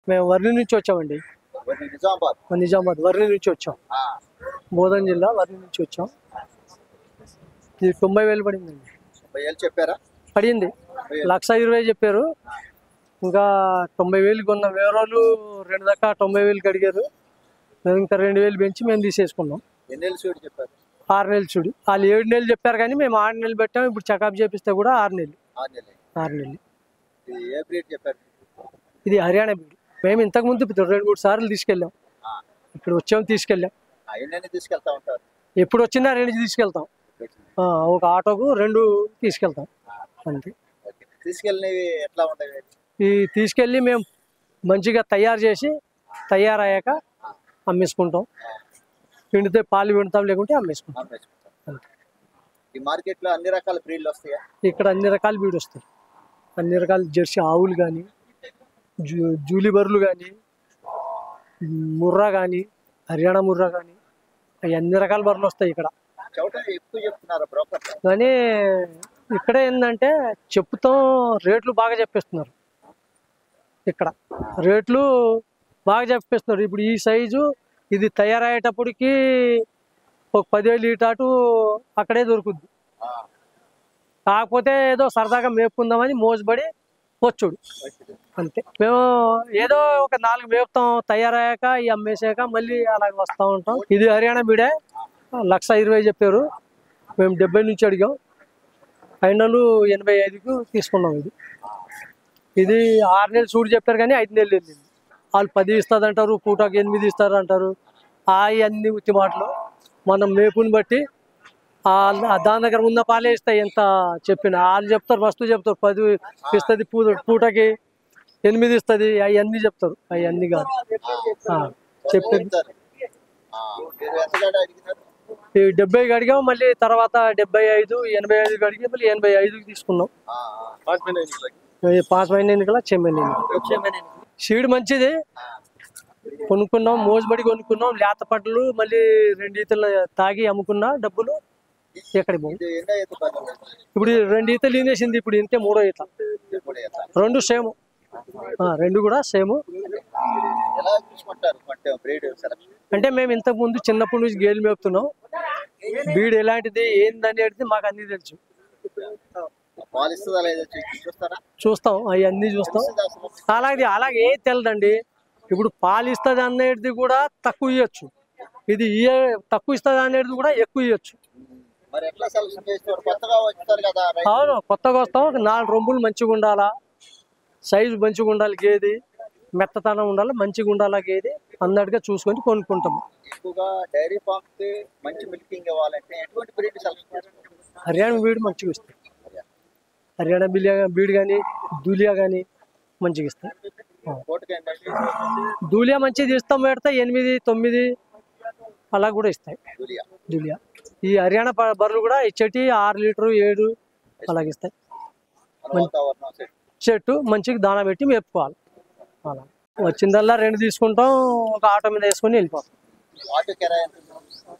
మేము వర్ణి నుంచి వచ్చామండి. నిజామాబాద్ వర్ణి నుంచి వచ్చాం. బోధన్ జిల్లా వర్ణి నుంచి వచ్చాం. ఇది 90,000 పడిందండి. చెప్పారా? పడింది. 1,20,000 చెప్పారు. ఇంకా 90,000 కొన్నాం. వేరే వాళ్ళు 2 దాకా 90,000 అడిగారు. మేము ఇంకా 2,000 పెంచి మేము తీసేసుకున్నాం. 6 నెలలు చూడు. వాళ్ళు 7 నెలలు చెప్పారు కానీ మేము 6 నెలలు పెట్టాం. ఇప్పుడు చెకప్ చేపిస్తే కూడా 6 నెలలు. 6 నెలలు. ఇది హర్యానా బీడు. మేము ఇంతకు ముందు 2-3 సార్లు తీసుకెళ్ళాం. ఇప్పుడు వచ్చాము తీసుకెళ్ళాం. ఎప్పుడు వచ్చినా 2 తీసుకెళ్తాం. ఒక ఆటోకు 2 తీసుకెళ్తాం అంతే. ఈ తీసుకెళ్ళి మేము మంచిగా తయారు చేసి తయారయ్యాక అమ్మేసుకుంటాం. పిండితే పాలు పిండుతాం, లేకుంటే అమ్మేసుకుంటాం. ఈ మార్కెట్ లో అన్ని రకాల బ్రీడ్లు వస్తాయా? ఇక్కడ అన్ని రకాల బ్రీడ్ వస్తాయి. అన్ని రకాల జెర్సీ ఆవులు కానీ, జూలి బర్రెలు కానీ, ముర్రా కానీ, హర్యానా ముర్రా కానీ, అవి అన్ని రకాల బర్రెలు వస్తాయి ఇక్కడ. కానీ ఇక్కడ ఏంటంటే చెప్పుతాం, రేట్లు బాగా చెప్పేస్తున్నారు. ఇక్కడ రేట్లు బాగా చెప్పేస్తున్నారు. ఇప్పుడు ఈ సైజు ఇది తయారయ్యేటప్పటికి ఒక 10,000 లీటాటు అక్కడే దొరుకుద్ది. కాకపోతే ఏదో సరదాగా మేపుకుందామని మోసపడి వచ్చుడు అంతే. మేము ఏదో ఒక 4 మేపుతాం, తయారయ్యాక ఈ అమ్మేసాక మళ్ళీ అలాగ వస్తూ ఉంటాం. ఇది హర్యానా బీడే. 1,20,000 చెప్పారు. మేము 70 నుంచి అడిగాం. ఫైనల్ 85కు తీసుకున్నాం. ఇది 6 నెలలు చూడు చెప్పారు కానీ 5 నెలలు వెళ్ళింది. వాళ్ళు 10 ఇస్తుంది అంటారు, పూటకి 8 ఇస్తారు అంటారు. అన్ని ఉత్తి మాటలు. మనం మేపుని బట్టి దాని దగ్గర ఉన్న పాలే ఇస్తాయి. ఎంత చెప్పిన వాళ్ళు చెప్తారు, ఫస్ట్ చెప్తారు 10 ఇస్తుంది, పూటకి 8 ఇస్తుంది, అవన్నీ చెప్తారు. అవన్నీ కాదు చెప్పేది. 70కి అడిగాం. మళ్ళీ తర్వాత 75, 85కి అడిగి మళ్ళీ 85కి తీసుకున్నాం. 5 మहीने సీడ్ మంచిది. కొనుక్కున్నాం, మోసబడి కొనుక్కున్నాం. లేత పడ్డలు మళ్ళీ 2 ఈతలు తాగి అమ్ముకున్నా డబ్బులు ఎక్కడికి పోవు. ఇప్పుడు 2 ఈతలు ఈనేసింది. ఇప్పుడు ఇంతే 3వ ఈత. 2 సేమ్. 2 కూడా సేమ్. అంటే మేము ఇంతకు ముందు చిన్నప్పటి నుంచి గేదెలు మేపుతున్నాం. బీడ్ ఎలాంటిది ఏందనేది మాకు అన్ని తెలుసు. చూస్తాం, అవన్నీ చూస్తాం. అలాగే ఏది తెలదండి. ఇప్పుడు పాలు ఇస్తుంది అనేది కూడా తక్కువ ఇవ్వచ్చు. ఇది తక్కువ ఇస్తుంది అనేది కూడా ఎక్కువ ఇవ్వచ్చు. అవును, కొత్తగా వస్తాం. 4 రొంపులు మంచిగా ఉండాలా, సైజు మంచిగా ఉండాలి, గేది మెత్తతనం ఉండాలి, మంచిగా ఉండాలా గేది అన్నట్టుగా చూసుకొని కొనుక్కుంటాము. హర్యానా బీడ్ మంచిగా ఇస్తాయి. హర్యానా బీడ్ కానీ దూలియా కానీ మంచిగా ఇస్తాయి. దూలియా మంచిది ఇస్తాం. పెడితే 8, 9 అలా కూడా ఇస్తాయి దూలియా. ఈ హర్యానా బర్రెలు కూడా ఇచ్చేటి 6 లీటరు 7 అలాగే ఇస్తాయి. చెట్టు మంచిగా దానా పెట్టి మేపుకోవాలి. అలా వచ్చిందల్లా 2 తీసుకుంటాం. ఒక ఆటో మీద వేసుకొని వెళ్ళిపోతాం.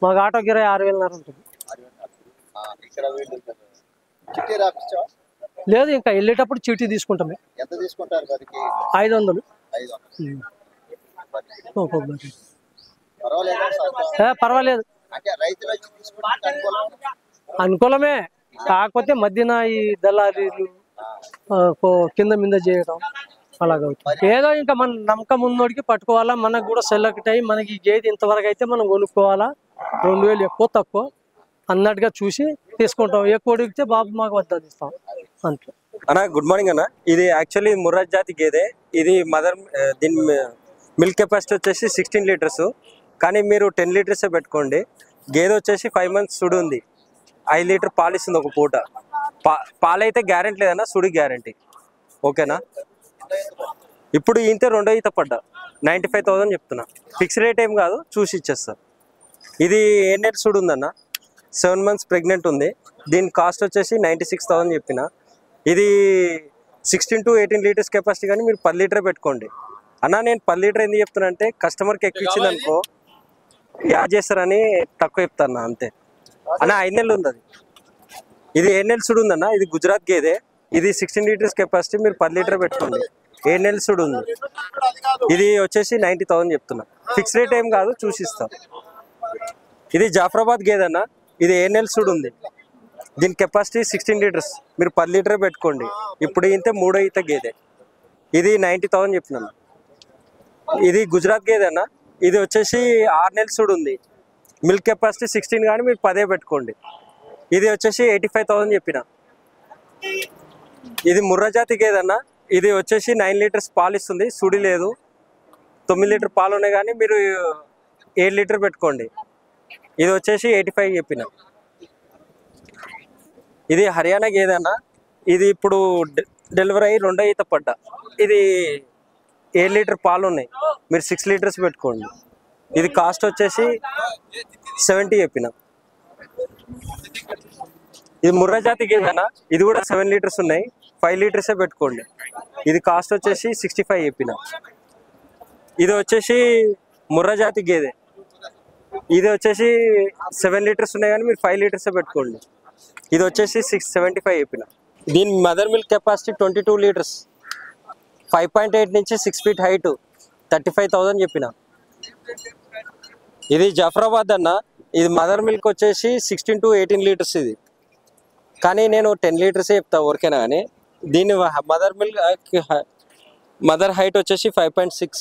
మాకు ఆటో కిరాయి 6,500 ఉంటుంది. లేదు, ఇంకా వెళ్ళేటప్పుడు చీటీ తీసుకుంటామే. 500. పర్వాలేదు, అనుకూలమే. కాకపోతే మధ్యన ఈ దళారీలు కింద మీద చేయడం అలాగవుతుంది. ఏదో ఇంకా మన నమ్మకం ఉన్నోడికి పట్టుకోవాలా. మనకు కూడా సెలెక్ట్ అయ్యి మనకి గేది ఇంతవరకు అయితే మనం కొనుక్కోవాలా, 2,000 ఎక్కువ తక్కువ అన్నట్టుగా చూసి తీసుకుంటాం. ఎక్కువ అడిగితే బాబు మాకు వద్ద ఇస్తాం అంతే. అన్న గుడ్ మార్నింగ్ అన్న. ఇది యాక్చువల్లీ ముర్రా జాతి గేదె. ఇది మదర్. దీని మిల్క్ కెపాసిటీ వచ్చేసి 16 లీటర్స్. కానీ మీరు 10 లీటర్సే పెట్టుకోండి. గేదె వచ్చేసి 5 months సుడు ఉంది. 5 లీటర్ పాలు ఇస్తుంది ఒక పూట. పాలైతే గ్యారెంటీ లేదన్నా, సుడి గ్యారెంటీ. ఓకేనా? ఇప్పుడు ఇంతే 2వ ఈత పడ్డా 95,000 చెప్తున్నా. ఫిక్స్ రేట్ ఏం కాదు, చూసి ఇచ్చేస్తా. ఇది ఏ నెట్ సుడు ఉందన్న, 7 months ప్రెగ్నెంట్ ఉంది. దీని కాస్ట్ వచ్చేసి 96,000 చెప్పిన. ఇది 16 to 18 లీటర్స్ కెపాసిటీ. కానీ మీరు 10 లీటర్ పెట్టుకోండి అన్న. నేను 10 లీటర్ ఎందుకు చెప్తున్నా అంటే కస్టమర్కి ఎక్కువ ఇచ్చింది అనుకో యాడ్ చేస్తారని తక్కువ చెప్తాను అంతే అన్న. 5 నెలలు ఉంది అది. ఇది 7 నెలలు సుడు ఉందన్న. ఇది గుజరాత్ గేదె. ఇది 16 లీటర్స్ కెపాసిటీ. మీరు 10 లీటర్ పెట్టుకోండి. 7 నెలల సుడు ఉంది. ఇది వచ్చేసి 90,000 చెప్తున్నా. ఫిక్స్ రేట్ ఏం కాదు, చూసిస్తాం. ఇది జాఫరాబాద్ గేదె అన్న. ఇది 7 నెలల సుడు ఉంది. దీని కెపాసిటీ 16 లీటర్స్. మీరు 10 లీటరే పెట్టుకోండి. ఇప్పుడు ఇంతే 3 ఈత గేదె. ఇది 90,000 చెప్తున్నాను. ఇది గుజరాత్ గేదె అన్న. ఇది వచ్చేసి 6 నెలల సుడు ఉంది. మిల్క్ కెపాసిటీ 16 కానీ మీరు 10 పెట్టుకోండి. ఇది వచ్చేసి 85,000 చెప్పిన. ఇది ముర్రా జాతి గేదె అన్న. ఇది వచ్చేసి 9 లీటర్స్ పాలు ఇస్తుంది. సుడి లేదు. 9 లీటర్ పాలు ఉన్నాయి కానీ మీరు 7 లీటర్ పెట్టుకోండి. ఇది వచ్చేసి 85 చెప్పిన. ఇది హర్యానా గేదె అన్న. ఇది ఇప్పుడు డెలివరీ అయ్యి 2వ ఈత పడ్డా. ఇది 7 లీటర్ పాలు ఉన్నాయి. మీరు 6 లీటర్స్ పెట్టుకోండి. ఇది కాస్ట్ వచ్చేసి 70 చెప్పిన. ఇది ముర్రా జాతి గేదె అన్న. ఇది కూడా 7 లీటర్స్ ఉన్నాయి. 5 లీటర్సే పెట్టుకోండి. ఇది కాస్ట్ వచ్చేసి 65 చెప్పిన. ఇది వచ్చేసి ముర్రా జాతి గేదె. ఇది వచ్చేసి 7 లీటర్స్ ఉన్నాయి కానీ మీరు 5 లీటర్సే పెట్టుకోండి. ఇది వచ్చేసి 75 చెప్పిన. దీని మదర్ మిల్క్ కెపాసిటీ 22 లీటర్స్. 5.8 నుంచి 6 ఫీట్ హైట్. 35,000 చెప్పిన. ఇది జఫరాబాద్ అన్న. ఇది మదర్ మిల్క్ వచ్చేసి 16 to 18 లీటర్స్. ఇది కానీ నేను 10 లీటర్సే చెప్తా ఓరికేనా కానీ. దీని మదర్ హైట్ వచ్చేసి 5.6.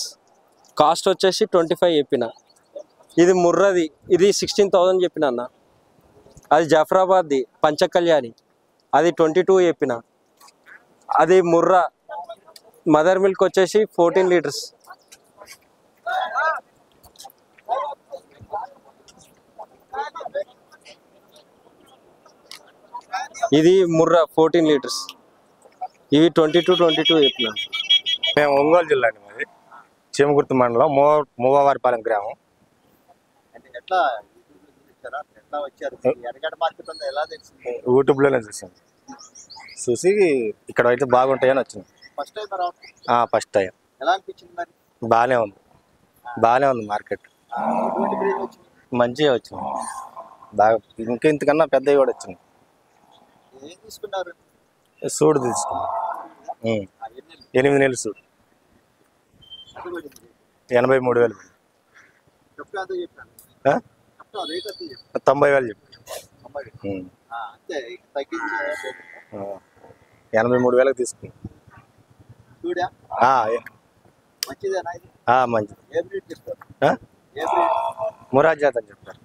కాస్ట్ వచ్చేసి 25 చెప్పిన. ఇది ముర్రది. ఇది 16,000 చెప్పిన అన్న. అది జఫరాబాద్ది పంచకళ్యాణి. అది 22 చెప్పిన. అది ముర్రా. మదర్ మిల్క్ వచ్చేసి 14 లీటర్స్. ఇది ముర్రా 14 లీటర్స్. ఇవి 22 చెప్పిన. మేము ఒంగోలు జిల్లా అండి. మాది చీమగుర్తి మండలం మూవవారిపాలెం గ్రామం. అంటే ఎట్లా వచ్చారు? ఎర్రగడ్డ మార్కెట్ ఉందా, ఎలా తెలిసింది? యూట్యూబ్లోనే చూసాం. చూసి ఇక్కడ అయితే బాగుంటాయని వచ్చింది. ఫస్ట్ టైం రావడం? First time. ఎలా అనిపించింది మరి? బాగానే ఉంది మార్కెట్. ఎటువంటి బ్రీడ్ వచ్చింది? మంచిగా వచ్చింది. బాగా ఇంతకన్నా పెద్దవి కూడా వచ్చింది. ఏం తీసుకున్నారు? సూడు తీసుకున్నాం. 8 నెలలు సూడు. 83,000. 90,000 చెప్పి. 83,000 తీసుకున్నాం. మంచిది. మురాజ్ జాత్ అని చెప్తారు.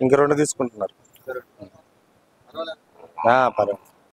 ఇంక 2 తీసుకుంటున్నారు. పర్వాలేదు.